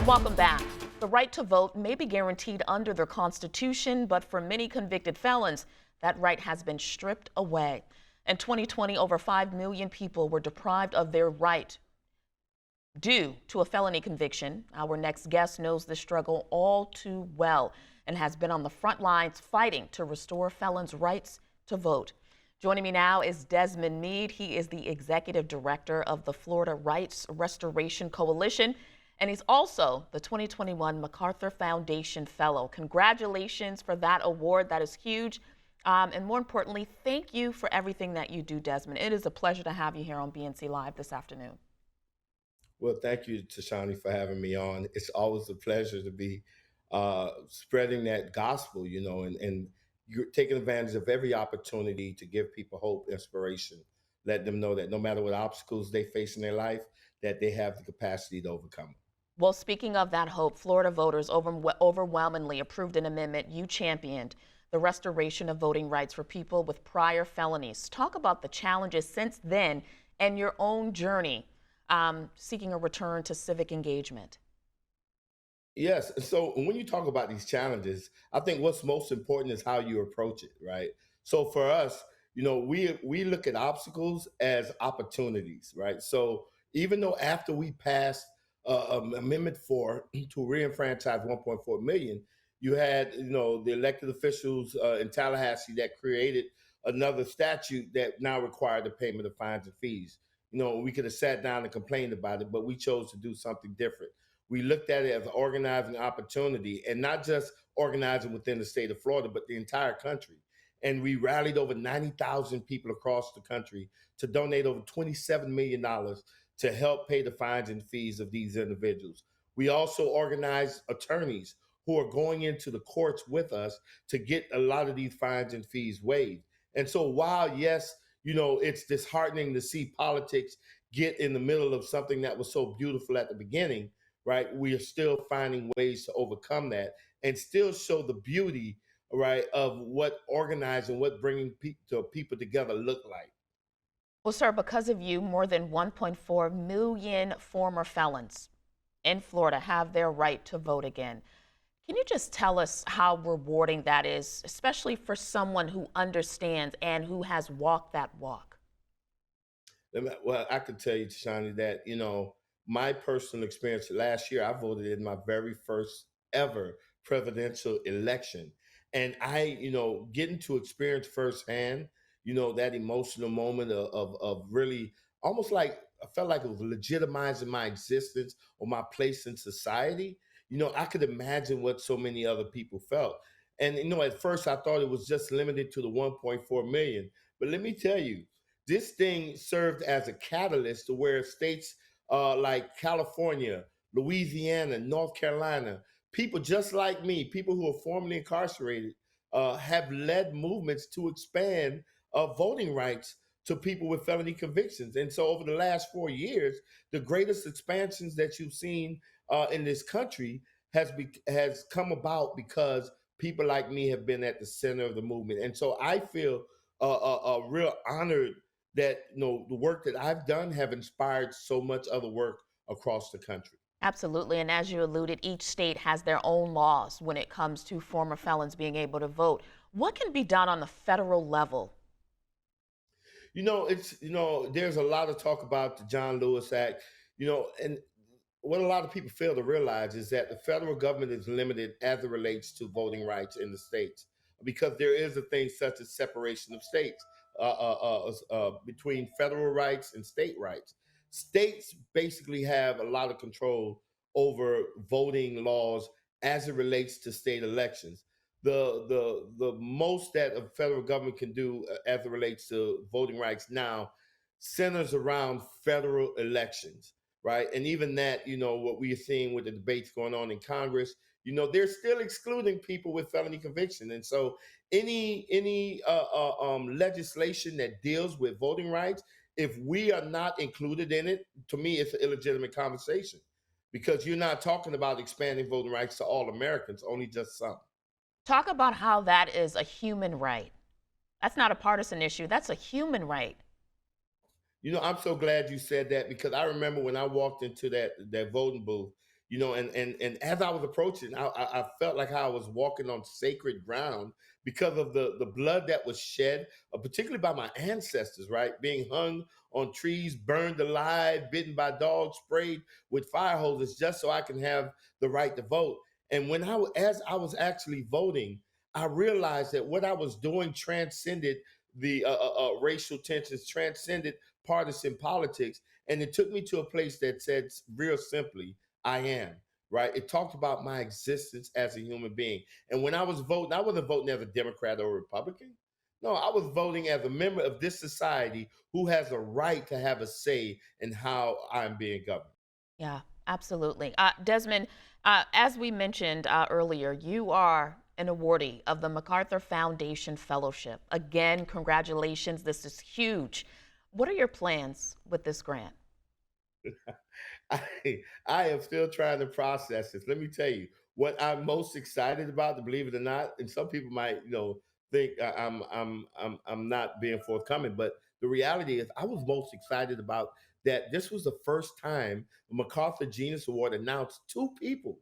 Welcome back. The right to vote may be guaranteed under their Constitution, but for many convicted felons, that right has been stripped away. In 2020, over 5 million people were deprived of their right due to a felony conviction. Our next guest knows the struggle all too well and has been on the front lines fighting to restore felons' rights to vote. Joining me now is Desmond Meade. He is the executive director of the Florida Rights Restoration Coalition, and he's also the 2021 MacArthur Foundation Fellow. Congratulations for that award. That is huge. And more importantly, thank you for everything that you do, Desmond. It is a pleasure to have you here on BNC Live this afternoon. Well, thank you, Tashanea, for having me on. It's always a pleasure to be spreading that gospel, and you're taking advantage of every opportunity to give people hope, inspiration, let them know that no matter what obstacles they face in their life, that they have the capacity to overcome it. Well, speaking of that hope, Florida voters overwhelmingly approved an amendment you championed, the restoration of voting rights for people with prior felonies. Talk about the challenges since then and your own journey seeking a return to civic engagement. Yes. So when you talk about these challenges, I think what's most important is how you approach it, right? So for us, we look at obstacles as opportunities, right? So even though after we passed Amendment 4 to re-enfranchise 1.4 million, you had, the elected officials in Tallahassee that created another statute that now required the payment of fines and fees. We could have sat down and complained about it, but we chose to do something different. We looked at it as an organizing opportunity, and not just organizing within the state of Florida, but the entire country. And we rallied over 90,000 people across the country to donate over $27 million to help pay the fines and fees of these individuals. We also organized attorneys who are going into the courts with us to get a lot of these fines and fees waived. And so while, yes, it's disheartening to see politics get in the middle of something that was so beautiful at the beginning, right? We are still finding ways to overcome that and still show the beauty, right, of what organizing, what bringing people together look like. Well, sir, because of you, more than 1.4 million former felons in Florida have their right to vote again. Can you just tell us how rewarding that is, especially for someone who understands and who has walked that walk? Well, I could tell you, Tashanea, that, my personal experience last year, I voted in my very first ever presidential election. And I, getting to experience firsthand, that emotional moment of really almost like I felt like it was legitimizing my existence or my place in society. I could imagine what so many other people felt. And, at first I thought it was just limited to the 1.4 million. But let me tell you, this thing served as a catalyst to where states like California, Louisiana, North Carolina, people just like me, people who are formerly incarcerated, have led movements to expand voting rights to people with felony convictions. And so over the last 4 years, the greatest expansions that you've seen in this country has come about because people like me have been at the center of the movement. And so I feel real honored that the work that I've done have inspired so much other work across the country. Absolutely. And as you alluded, each state has their own laws when it comes to former felons being able to vote. What can be done on the federal level? There's a lot of talk about the John Lewis Act, and what a lot of people fail to realize is that the federal government is limited as it relates to voting rights in the states because there is a thing such as separation of states between federal rights and state rights. States basically have a lot of control over voting laws as it relates to state elections. The most that a federal government can do as it relates to voting rights now centers around federal elections, right? And even that, what we are seeing with the debates going on in Congress, they're still excluding people with felony conviction. And so any legislation that deals with voting rights, if we are not included in it, to me, it's an illegitimate conversation because you're not talking about expanding voting rights to all Americans, only just some. Talk about how that is a human right. That's not a partisan issue. That's a human right. I'm so glad you said that because I remember when I walked into that voting booth, And as I was approaching, I felt like I was walking on sacred ground because of the blood that was shed, particularly by my ancestors, right? Being hung on trees, burned alive, bitten by dogs, sprayed with fire hoses, just so I can have the right to vote. And as I was actually voting, I realized that what I was doing transcended the racial tensions, transcended partisan politics, and it took me to a place that said real simply, I am. Right. It talked about my existence as a human being. And when I was voting, I wasn't voting as a Democrat or a Republican. No, I was voting as a member of this society who has a right to have a say in how I'm being governed. Yeah, absolutely. Desmond, as we mentioned earlier, you are an awardee of the MacArthur Foundation Fellowship. Again, congratulations. This is huge. What are your plans with this grant? I am still trying to process this. Let me tell you what I'm most excited about. To believe it or not, and some people might, think I'm not being forthcoming, but the reality is, I was most excited about that. This was the first time the MacArthur Genius Award announced two people,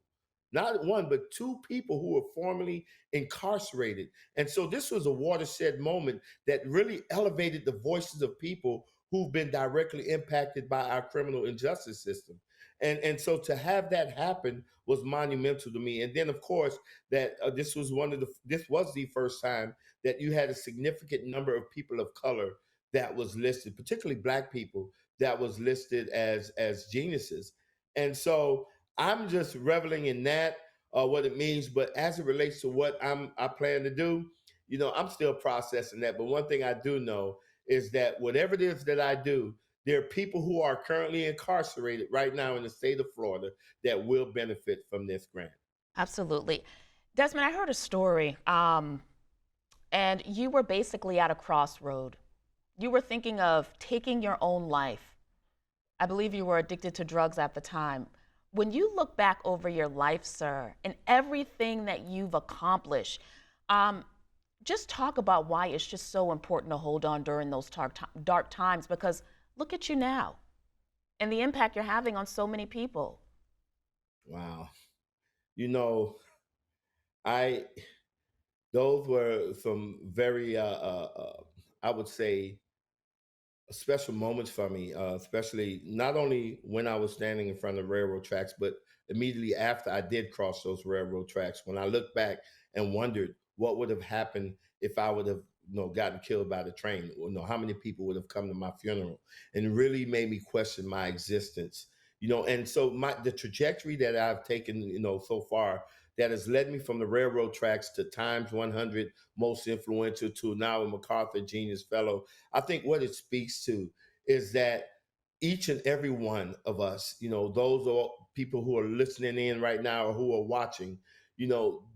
not one, but two people who were formerly incarcerated, and so this was a watershed moment that really elevated the voices of people who've been directly impacted by our criminal injustice system. And so to have that happen was monumental to me. And then, of course, that this was the first time that you had a significant number of people of color that was listed, particularly Black people, that was listed as geniuses. And so I'm just reveling in that, what it means. But as it relates to what I plan to do, I'm still processing that. But one thing I do know is that whatever it is that I do, there are people who are currently incarcerated right now in the state of Florida that will benefit from this grant. Absolutely. Desmond, I heard a story, and you were basically at a crossroad. You were thinking of taking your own life. I believe you were addicted to drugs at the time. When you look back over your life, sir, and everything that you've accomplished, um, just talk about why it's just so important to hold on during those dark times, because look at you now and the impact you're having on so many people. Wow. You know, I those were some very I would say special moments for me, especially not only when I was standing in front of railroad tracks, but immediately after I did cross those railroad tracks. When I looked back and wondered what would have happened if I would have, gotten killed by the train, or, how many people would have come to my funeral, and it really made me question my existence. And so the trajectory that I've taken, so far, that has led me from the railroad tracks to Times 100 most influential to now a MacArthur Genius Fellow. I think what it speaks to is that each and every one of us, those are people who are listening in right now or who are watching,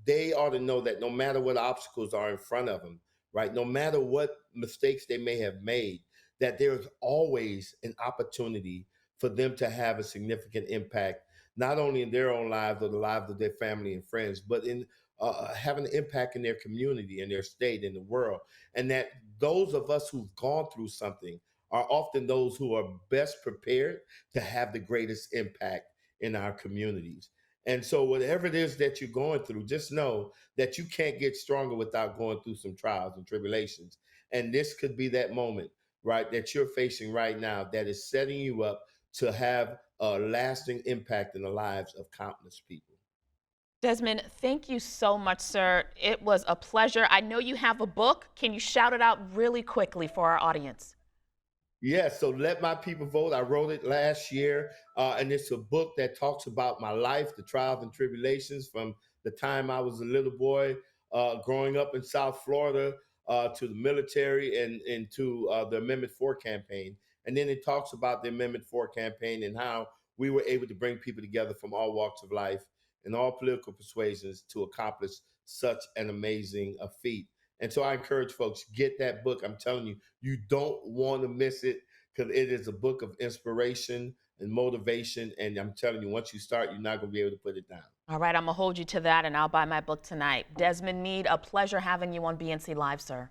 they ought to know that no matter what obstacles are in front of them, right, no matter what mistakes they may have made, that there's always an opportunity for them to have a significant impact, not only in their own lives or the lives of their family and friends, but in having an impact in their community, in their state, in the world. And that those of us who've gone through something are often those who are best prepared to have the greatest impact in our communities. And so, whatever it is that you're going through, just know that you can't get stronger without going through some trials and tribulations. And this could be that moment, right, that you're facing right now that is setting you up to have a lasting impact in the lives of countless people. Desmond, thank you so much, sir. It was a pleasure. I know you have a book. Can you shout it out really quickly for our audience? Yes, so Let My People Vote. I wrote it last year, and it's a book that talks about my life, the trials and tribulations from the time I was a little boy, growing up in South Florida, to the military and to the Amendment 4 campaign. And then it talks about the Amendment 4 campaign and how we were able to bring people together from all walks of life and all political persuasions to accomplish such an amazing feat. And so I encourage folks, get that book. I'm telling you, you don't want to miss it because it is a book of inspiration and motivation. And I'm telling you, once you start, you're not going to be able to put it down. All right, I'm going to hold you to that, and I'll buy my book tonight. Desmond Meade, a pleasure having you on BNC Live, sir.